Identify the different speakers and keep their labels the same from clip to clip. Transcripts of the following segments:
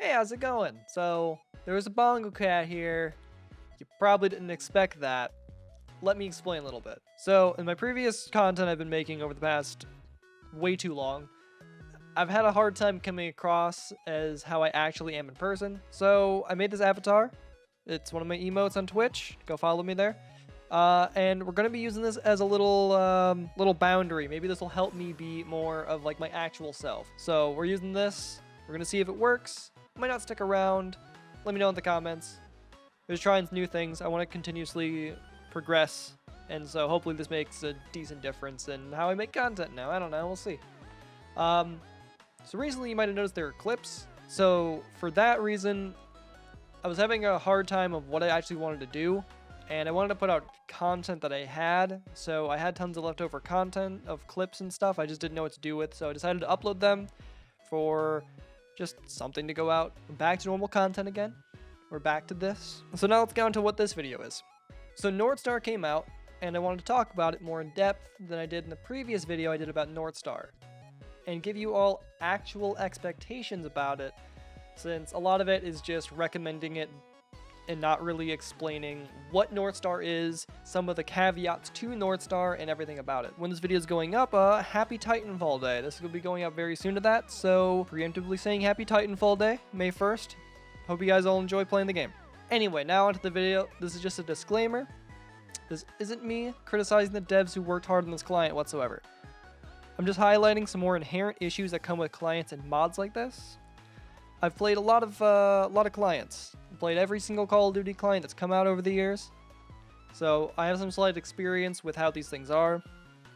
Speaker 1: Hey, how's it going? So, there was a bongo cat here. You probably didn't expect that. Let me explain a little bit. So, in my previous content I've been making over the past way too long, I've had a hard time coming across as how I actually am in person. So, I made this avatar. It's one of my emotes on Twitch. Go follow me there. And we're gonna be using this as a little boundary. Maybe this will help me be more of like my actual self. So, we're using this. We're gonna see if it works. Might not stick around. Let me know in the comments. We're just trying new things. I want to continuously progress, and so hopefully this makes a decent difference in how I make content now. I don't know. We'll see. So recently you might have noticed there are clips. So for that reason, I was having a hard time of what I actually wanted to do, and I wanted to put out content that I had. So I had tons of leftover content of clips and stuff. I just didn't know what to do with, so I decided to upload them for just something to go out. Back to normal content again. We're back to this. So now let's get on to what this video is. So Northstar came out, and I wanted to talk about it more in depth than I did in the previous video I did about Northstar, and give you all actual expectations about it, since a lot of it is just recommending it and not really explaining what Northstar is, some of the caveats to Northstar, and everything about it. When this video is going up, happy Titanfall Day. This will be going up very soon to that, so preemptively saying happy Titanfall Day, May 1st. Hope you guys all enjoy playing the game. Anyway, now onto the video. This is just a disclaimer. This isn't me criticizing the devs who worked hard on this client whatsoever. I'm just highlighting some more inherent issues that come with clients and mods like this. I've played a lot of clients. Played every single Call of Duty client that's come out over the years, so I have some slight experience with how these things are.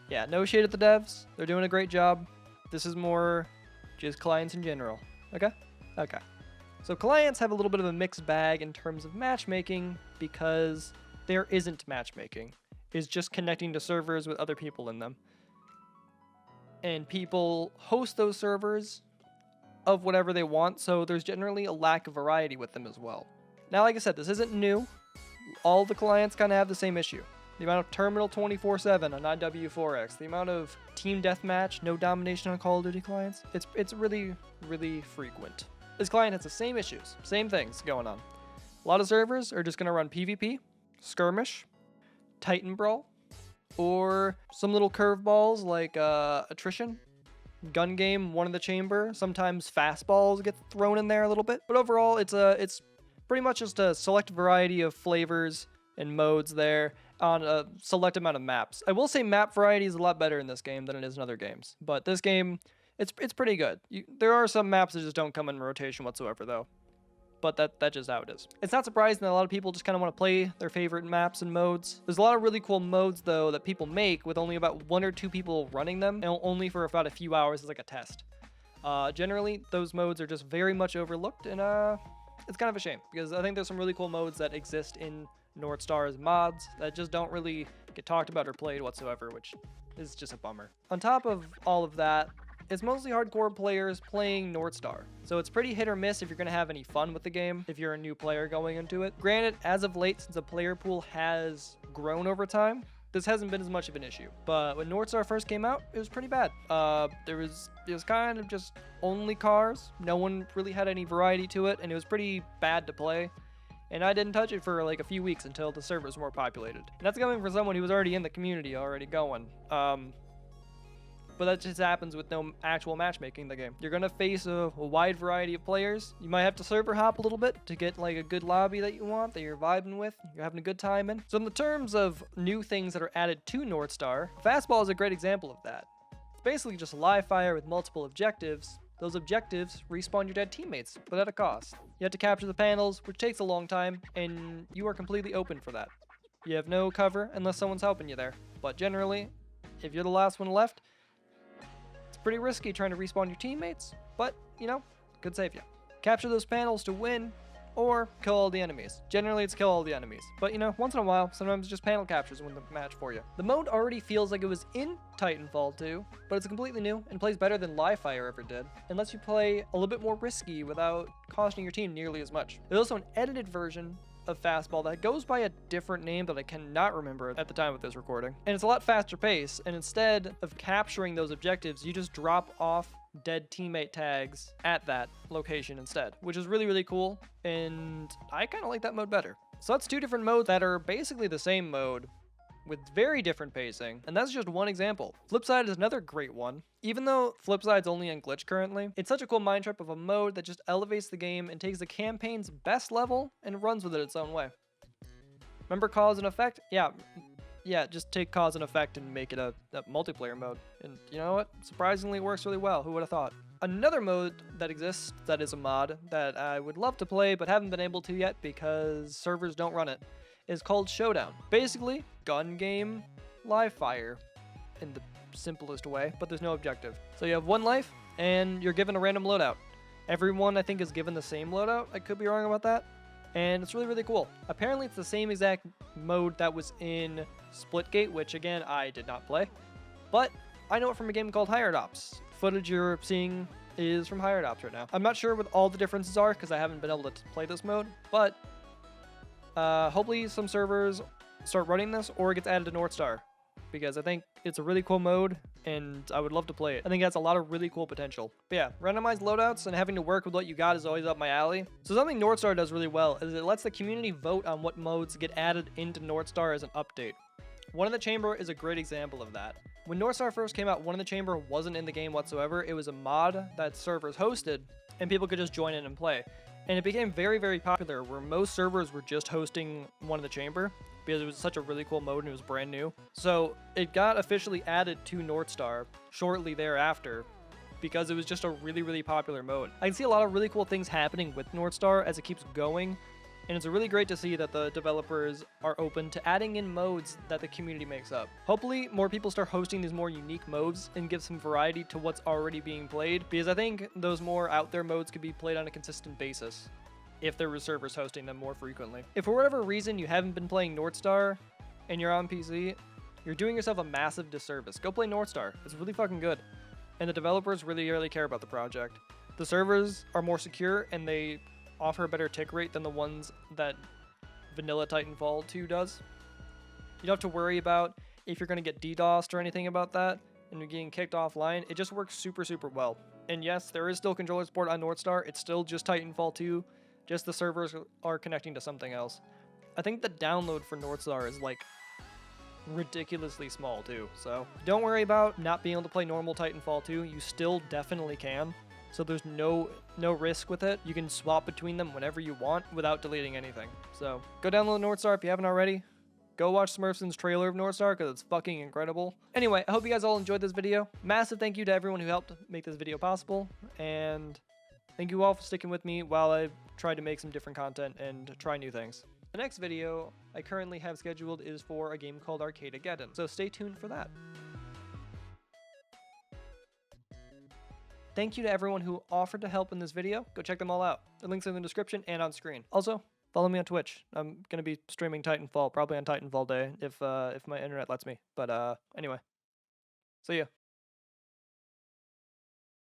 Speaker 1: Yeah, no shade at the devs. They're doing a great job. This is more just clients in general. Okay? Okay. So clients have a little bit of a mixed bag in terms of matchmaking, because there isn't matchmaking. It's just connecting to servers with other people in them. And people host those servers of whatever they want, so there's generally a lack of variety with them as well. Now, like I said, this isn't new. All the clients kind of have the same issue. The amount of terminal 24/7 on IW4X, the amount of team deathmatch, no domination on Call of Duty clients, it's really, really frequent. This client has the same issues, same things going on. A lot of servers are just going to run PvP, skirmish, Titan Brawl, or some little curveballs like attrition, gun game, one in the chamber. Sometimes fastballs get thrown in there a little bit, but overall it's pretty much just a select variety of flavors and modes there on a select amount of maps. I will say map variety is a lot better in this game than it is in other games, but this game, it's pretty good. There are some maps that just don't come in rotation whatsoever though, but that's just how it is. It's not surprising that a lot of people just kind of want to play their favorite maps and modes. There's a lot of really cool modes though that people make with only about 1 or 2 people running them, and only for about a few hours as like a test. Generally, those modes are just very much overlooked, and it's kind of a shame, because I think there's some really cool modes that exist in Northstar's mods that just don't really get talked about or played whatsoever, which is just a bummer. On top of all of that, it's mostly hardcore players playing Northstar, so it's pretty hit or miss if you're going to have any fun with the game if you're a new player going into it. Granted, as of late, since the player pool has grown over time, this hasn't been as much of an issue. But when Northstar first came out, it was pretty bad. It was kind of just only cars. No one really had any variety to it, and it was pretty bad to play. And I didn't touch it for like a few weeks until the servers were more populated. And that's coming from someone who was already in the community, already going. But that just happens with no actual matchmaking in the game. You're gonna face a wide variety of players. You might have to server hop a little bit to get like a good lobby that you want, that you're vibing with, you're having a good time in. So in the terms of new things that are added to Northstar, Fastball is a great example of that. It's basically just live fire with multiple objectives. Those objectives respawn your dead teammates, but at a cost. You have to capture the panels, which takes a long time, and you are completely open for that. You have no cover unless someone's helping you there. But generally, if you're the last one left, pretty risky trying to respawn your teammates, but, you know, could save you. Capture those panels to win, or kill all the enemies. Generally, it's kill all the enemies. But, you know, once in a while, sometimes just panel captures win the match for you. The mode already feels like it was in Titanfall 2, but it's completely new and plays better than live fire ever did, and lets you play a little bit more risky without costing your team nearly as much. There's also an edited version of Fastball that goes by a different name that I cannot remember at the time of this recording. And it's a lot faster pace, and instead of capturing those objectives, you just drop off dead teammate tags at that location instead, which is really, really cool. And I kind of like that mode better. So that's two different modes that are basically the same mode with very different pacing, and that's just one example. Flipside is another great one. Even though Flipside's only on glitch currently, it's such a cool mind trip of a mode that just elevates the game and takes the campaign's best level and runs with it its own way. Remember Cause and Effect? Yeah, just take Cause and Effect and make it a multiplayer mode. And you know what? Surprisingly, it works really well. Who would have thought? Another mode that exists that is a mod that I would love to play but haven't been able to yet because servers don't run it is called Showdown. Basically, gun game live fire in the simplest way, but there's no objective. So you have one life and you're given a random loadout. Everyone, I think, is given the same loadout. I could be wrong about that. And it's really, really cool. Apparently, it's the same exact mode that was in Splitgate, which, again, I did not play. But I know it from a game called Hired Ops. Footage you're seeing is from Hired Ops right now. I'm not sure what all the differences are because I haven't been able to play this mode, but hopefully some servers start running this or it gets added to Northstar because I think it's a really cool mode and I would love to play it. I think it has a lot of really cool potential. But yeah, randomized loadouts and having to work with what you got is always up my alley. So something Northstar does really well is it lets the community vote on what modes get added into Northstar as an update. One in the Chamber is a great example of that. When Northstar first came out, One in the Chamber wasn't in the game whatsoever. It was a mod that servers hosted and people could just join in and play. And it became very, very popular where most servers were just hosting One in the Chamber because it was such a really cool mode and it was brand new. So it got officially added to Northstar shortly thereafter because it was just a really, really popular mode. I can see a lot of really cool things happening with Northstar as it keeps going. And it's really great to see that the developers are open to adding in modes that the community makes up. Hopefully, more people start hosting these more unique modes and give some variety to what's already being played, because I think those more out there modes could be played on a consistent basis if there were servers hosting them more frequently. If for whatever reason you haven't been playing Northstar and you're on PC, you're doing yourself a massive disservice. Go play Northstar. It's really fucking good. And the developers really, really care about the project. The servers are more secure and they offer a better tick rate than the ones that vanilla Titanfall 2 does. You don't have to worry about if you're going to get DDoSed or anything about that and you're getting kicked offline. It just works super, super well. And yes, there is still controller support on Northstar. It's still just Titanfall 2, just the servers are connecting to something else. I think the download for Northstar is like ridiculously small too, so don't worry about not being able to play normal Titanfall 2. You still definitely can. So there's no risk with it. You can swap between them whenever you want without deleting anything. So go download Northstar if you haven't already. Go watch Smurfson's trailer of Northstar because it's fucking incredible. Anyway, I hope you guys all enjoyed this video. Massive thank you to everyone who helped make this video possible. And thank you all for sticking with me while I tried to make some different content and try new things. The next video I currently have scheduled is for a game called Arcadegeddon. So stay tuned for that. Thank you to everyone who offered to help in this video. Go check them all out. The link's in the description and on screen. Also, follow me on Twitch. I'm going to be streaming Titanfall, probably on Titanfall Day if my internet lets me. But anyway, see ya.